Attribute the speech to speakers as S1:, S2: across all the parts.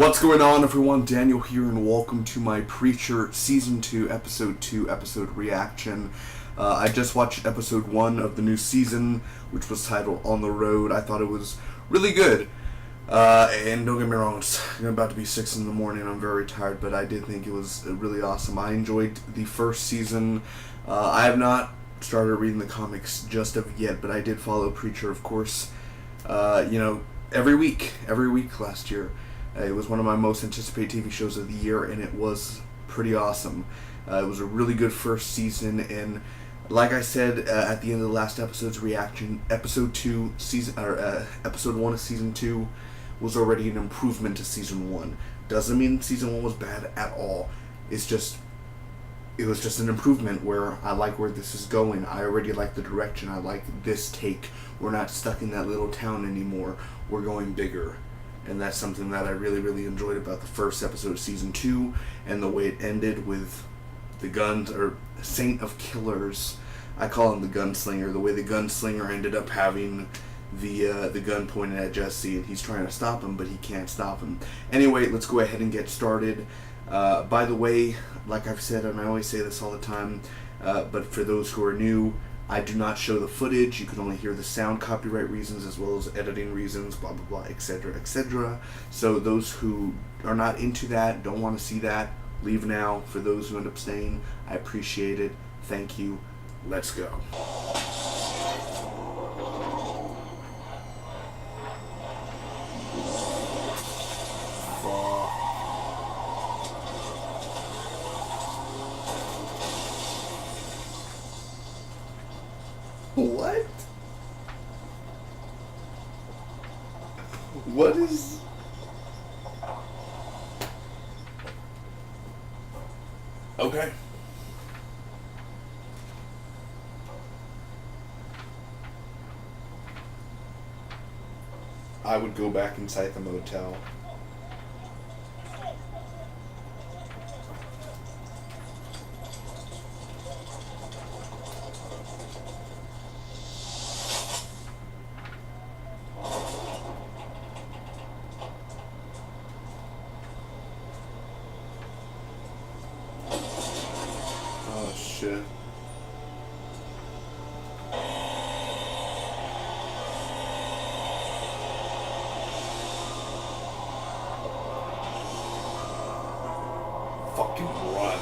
S1: What's going on, everyone? Daniel here, and welcome to my Preacher Season 2, Episode 2 episode reaction. I just watched Episode 1 of the new season, which was titled On the Road. I thought it was really good. And don't get me wrong, it's about to be 6 in the morning. I'm very tired, but I did think it was really awesome. I enjoyed the first season. I have not started reading the comics just of yet, but I did follow Preacher, of course, every week last year. It was one of my most anticipated TV shows of the year, and it was pretty awesome. It was a really good first season, and like I said at the end of the last episode's reaction, episode 1 of season 2 was already an improvement to season 1. Doesn't mean season 1 was bad at all. It was just an improvement where I like where this is going. I already like the direction. I like this take. We're not stuck in that little town anymore. We're going bigger. And that's something that I really, really enjoyed about the first episode of season 2, and the way it ended with the guns, or Saint of Killers. I call him the gunslinger. The way the gunslinger ended up having the gun pointed at Jesse, and he's trying to stop him, but he can't stop him. Anyway, let's go ahead and get started. By the way, like I've said, and I always say this all the time, but for those who are new, I do not show the footage. You can only hear the sound, copyright reasons, as well as editing reasons, blah, blah, blah, etc., etc. So those who are not into that, don't want to see that, leave now. For those who end up staying, I appreciate it. Thank you. Let's go. What? What is... Okay. I would go back inside the motel. Oh, shit. Fucking run.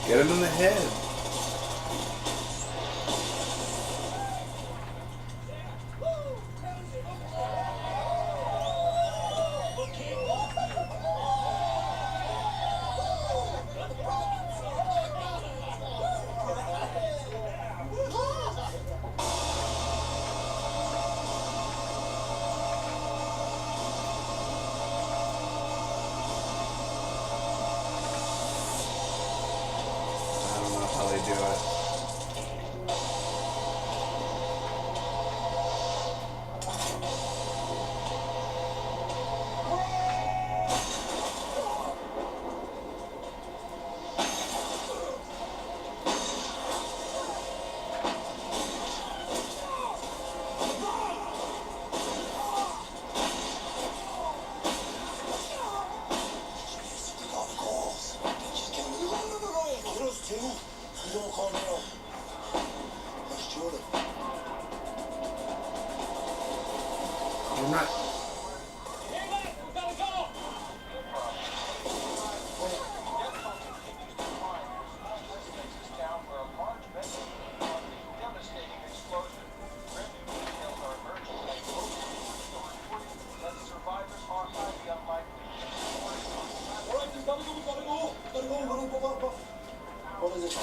S1: Get him in the head. How they do it. I'm not...
S2: What is it?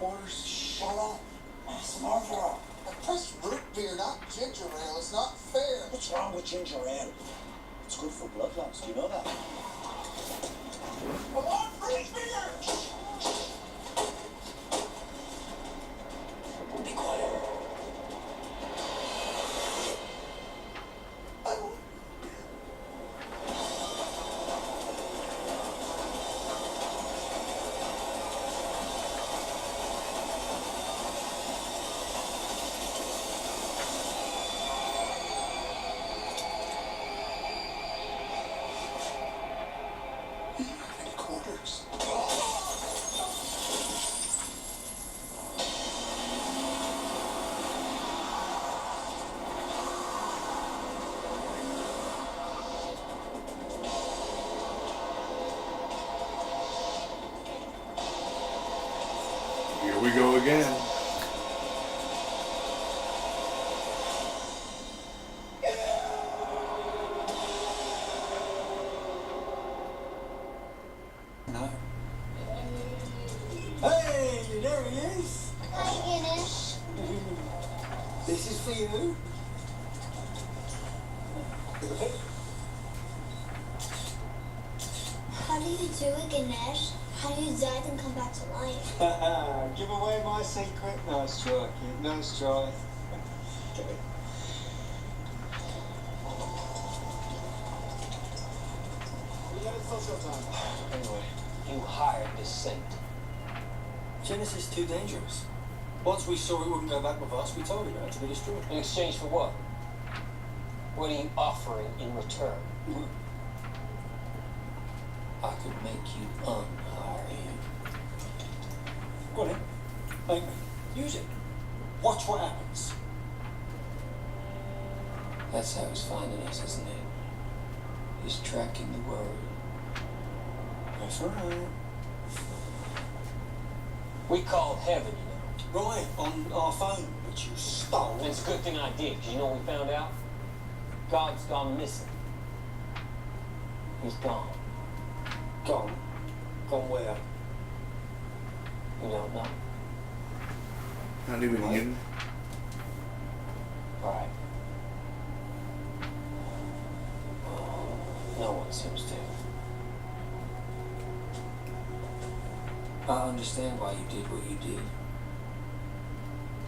S2: quarters? Shut up. Some more for I pressed root beer, not ginger ale. It's not fair.
S3: What's wrong with ginger ale? It's good for blood loss. Do you know that?
S2: Come on, free beer!
S3: Be quiet.
S2: I want beer. Do you have any quarters?
S1: Here we go again.
S3: No. Hey, there he is.
S4: Hi, Ganesh.
S3: This is for you.
S4: How do you do it, Ganesh? How do you die and come back to life?
S3: Give away my secret. Nice try, kid. Nice try.
S5: Anyway, you hired this saint.
S3: Genesis is too dangerous. Once we saw it wouldn't go back with us, we told him it had to be destroyed.
S5: In exchange for what? What are you offering in return?
S3: I could make you unhire him. Go on then. Make me. Use it. Watch what happens.
S5: That's how he's finding us, isn't it? He's tracking the word.
S3: That's right.
S5: We called heaven, you know.
S3: Right, on our phone, which you stole.
S5: And it's a good thing I did, because you know what we found out? God's gone missing. He's gone.
S3: Gone. Gone where?
S5: You don't know.
S1: Not even hidden.
S5: Right. No one seems to.
S3: I understand why you did what you did.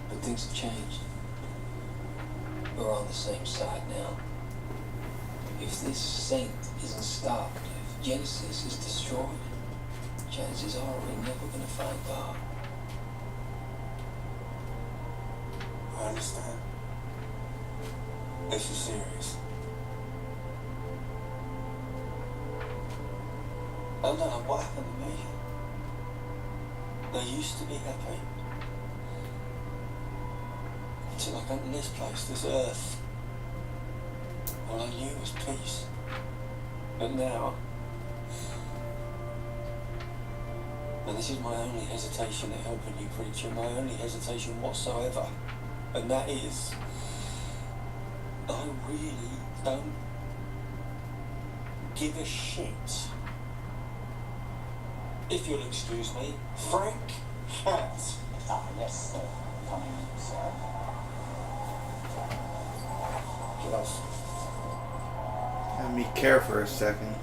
S3: But things have changed. We're on the same side now. If this saint isn't stopped, if Genesis is destroyed, chances are we're never going to find God. I understand. This is serious. I don't know what happened to me. I used to be happy. Until I got to this place, this earth. All I knew was peace. But now... And this is my only hesitation at helping you, preacher. My only hesitation whatsoever. And that is... I really don't give a shit. If you'll excuse me, Frank Cat.
S2: Ah, yes, sir. Coming in, sir.
S3: Get off.
S1: Let me care for a second.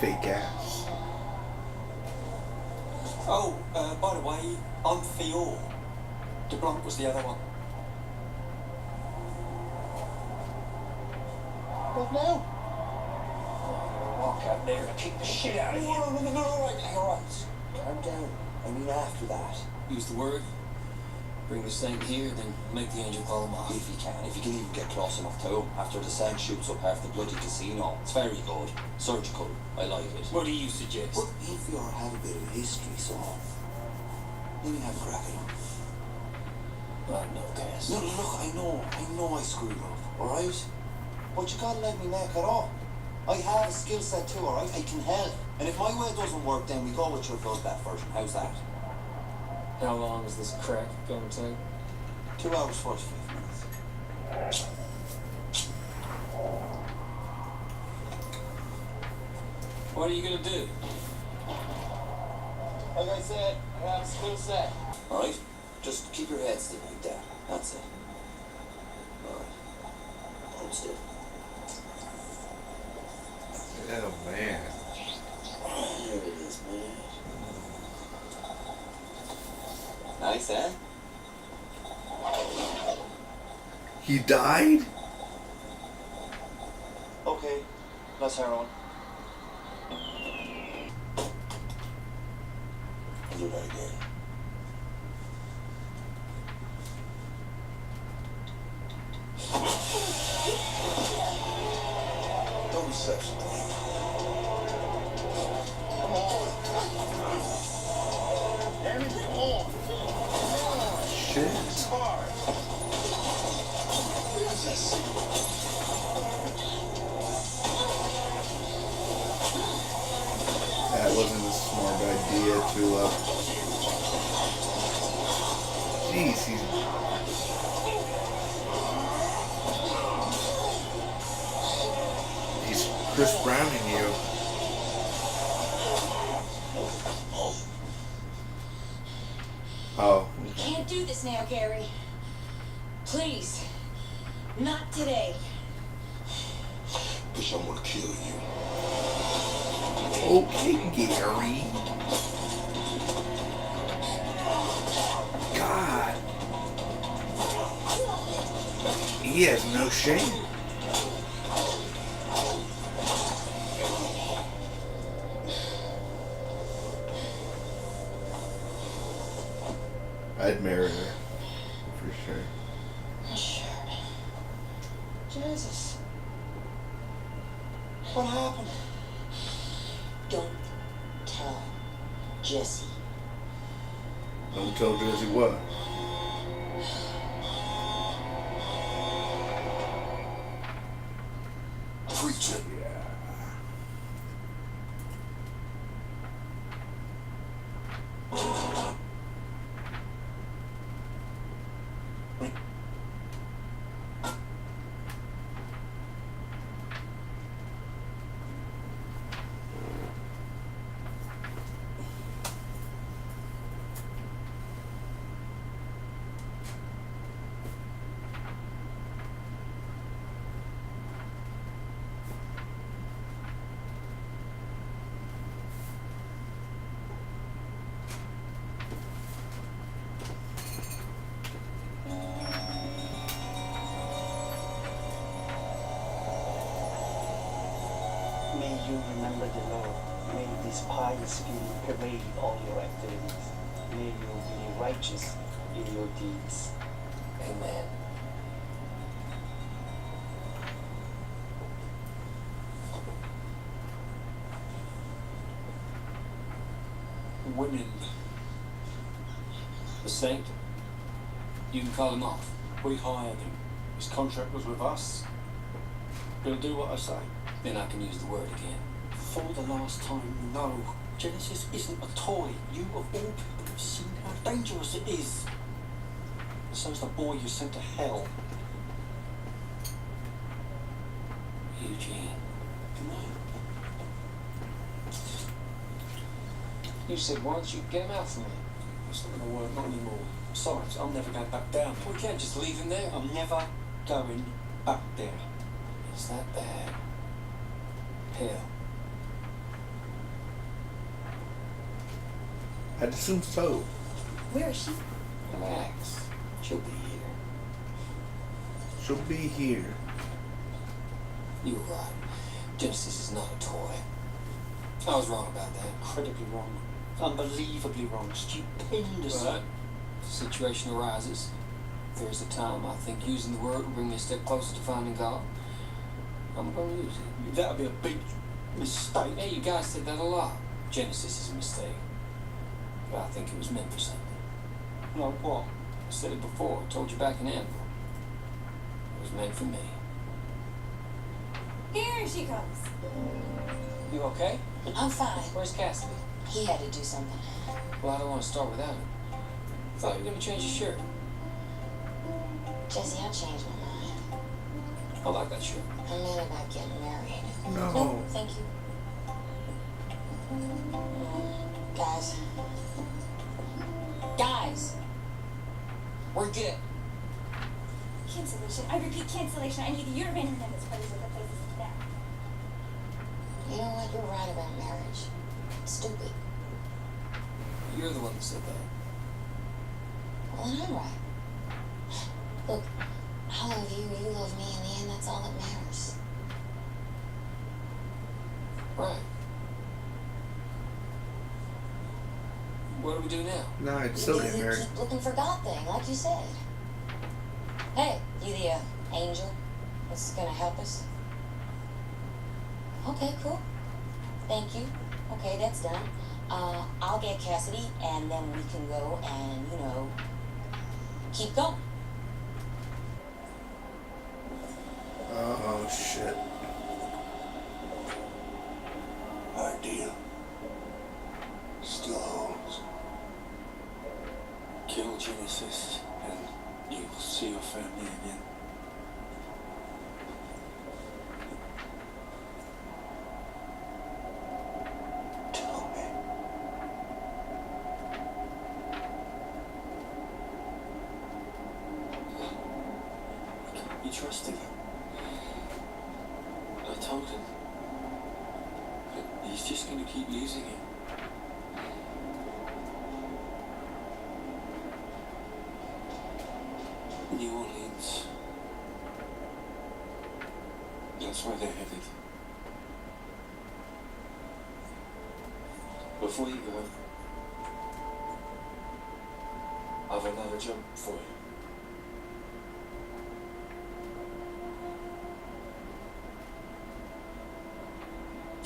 S1: Fake ass.
S3: Oh, by the way, I'm Fior. DeBlanc was the other one.
S2: What now?
S5: Walk out there and kick the shit out of you.
S3: No, all right. Calm down. I mean after that. Use the word. Bring the saint here, then make the angel call him off.
S6: If you can even get close enough to him. After the saint shoots up half the bloody casino. It's very good. Surgical. I like it.
S3: What do you suggest?
S6: But if you had a bit of history, so let me have a crack at him.
S3: I've no gas.
S6: No, look, I know I screwed up, alright? But you gotta let me make it up. I have a skill set too, alright? I can help. And if my way doesn't work, then we go with your that version. How's that?
S5: How long is this crack going to take?
S6: 2 hours, 45 minutes.
S3: What are you gonna do?
S6: Like I said, I have a skill set. Alright? Just keep your head still like that. That's it. Alright. Hold still.
S1: Oh man.
S6: There it is, man. Nice, eh?
S1: He died?
S6: Okay, that's heroin. I'll do that again. Don't be such. Come on. Damn it, come on.
S1: Shit.
S6: It's hard. Where's that cigarette?
S1: That wasn't a smart idea to, Jeez, he's Chris Browning you. Oh.
S7: You can't do this now, Gary. Please. Not today.
S2: Bitch, I'm gonna kill you.
S1: Okay, Gary. God. He has no shame. I'd marry her. For sure.
S7: Sure.
S6: Jesus. What happened?
S7: Don't tell Jesse.
S1: Don't tell Jesse what.
S2: Preacher.
S1: Yeah.
S8: May you remember the Lord. May this pious feeling pervade all your activities. May you be righteous in your deeds.
S3: Amen. Women. The saint. You can call him off.
S8: We hired him. His contract was with us. He'll do what I say.
S3: Then I can use the word again.
S8: For the last time, no. Genesis isn't a toy. You of all people have seen how dangerous it is. And so's the boy you sent to hell.
S3: Eugene.
S8: Come on.
S3: You said once you'd get him out for me.
S8: It's not going to work, not anymore. Besides, I'm never going back down.
S3: We can't just leave him there.
S8: I'm never going back there.
S3: It's that bad. Hell.
S1: I'd assume so.
S7: Where is she?
S3: Relax. She'll be here.
S1: She'll be here.
S3: You were right. Genesis is not a toy. I was wrong about that.
S8: Incredibly wrong. Unbelievably wrong. Stupendous.
S3: But if the situation arises, if there's a time I think using the word will bring me a step closer to finding God, I'm going to use it.
S8: That would be a big mistake.
S3: Hey, you guys said that a lot. Genesis is a mistake. But I think it was meant for something.
S8: No, what?
S3: I said it before. I told you back in Anvil. It was meant for me.
S7: Here she comes.
S3: You okay?
S7: I'm fine.
S3: Where's Cassidy?
S7: He had to do something.
S3: Well, I don't want to start without him. I thought you were going to change your shirt.
S7: Jesse, I changed my mind.
S3: I like that shirt.
S7: I meant about getting married.
S1: No.
S7: Thank you. Guys,
S3: We're good.
S4: Cancellation. I repeat, cancellation. I need you to abandon him. This place is the place is now.
S7: You know what? You're right about marriage. It's stupid.
S3: You're the one that said that.
S7: Well, then I'm right. Look, I love you, you love me. In the end, that's all that matters.
S3: Right. What do we do now?
S1: No, I'd still get
S7: You
S1: married.
S7: keep looking for God thing, like you said. Hey, you the angel that's gonna help us? Okay, cool. Thank you. Okay, that's done. I'll get Cassidy, and then we can go and, keep going.
S1: Oh, shit.
S2: Idea still holds.
S5: Kill Genesis and you'll see your family again.
S2: Tell me.
S5: You trusted him. I told him. But he's just gonna keep using it. New Orleans. That's where they're headed. Before you go, I've another job for you.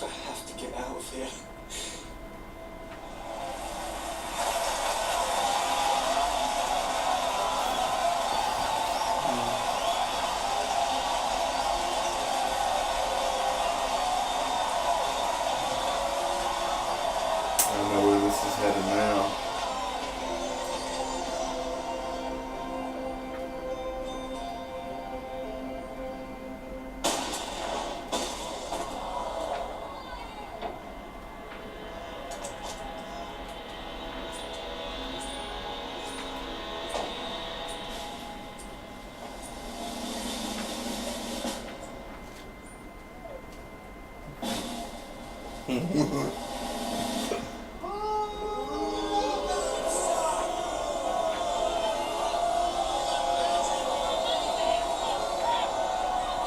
S5: I have to get out of here.
S1: I don't know where this is headed now.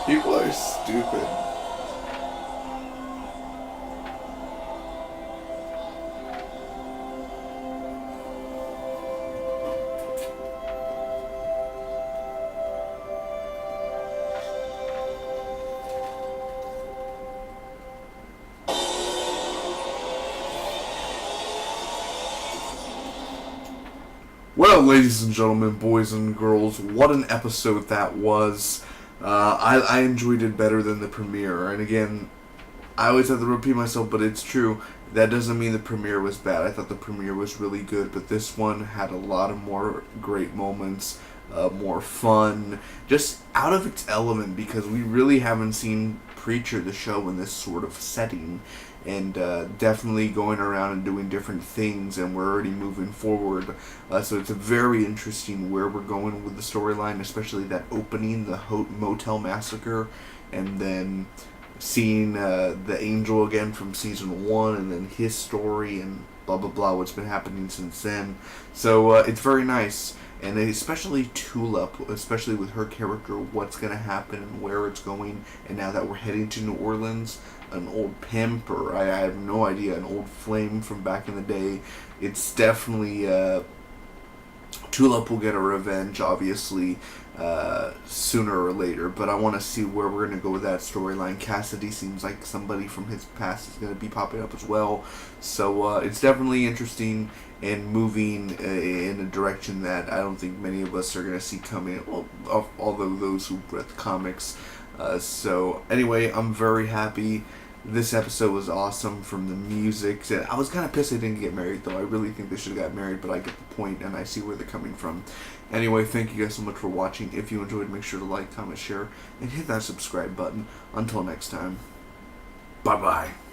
S1: People are stupid. Well, ladies and gentlemen, boys and girls, what an episode that was. I enjoyed it better than the premiere. And again, I always have to repeat myself, but it's true. That doesn't mean the premiere was bad. I thought the premiere was really good, but this one had a lot of more great moments, more fun, just out of its element, because we really haven't seen Preacher, the show, in this sort of setting. And definitely going around and doing different things, and we're already moving forward. So it's a very interesting where we're going with the storyline, especially that opening, the motel massacre, and then seeing the angel again from season 1, and then his story, and blah blah blah, what's been happening since then. So it's very nice. And especially Tulip, especially with her character, what's going to happen and where it's going. And now that we're heading to New Orleans, an old pimp, or I have no idea, an old flame from back in the day. It's definitely, Tulip will get a revenge, obviously, sooner or later. But I want to see where we're going to go with that storyline. Cassidy seems like somebody from his past is going to be popping up as well. So it's definitely interesting and moving in a direction that I don't think many of us are going to see coming, well, although those who read the comics. So anyway, I'm very happy. This episode was awesome, from the music. I was kind of pissed they didn't get married, though. I really think they should have got married, but I get the point, and I see where they're coming from. Anyway, thank you guys so much for watching. If you enjoyed, make sure to like, comment, share, and hit that subscribe button. Until next time, bye-bye.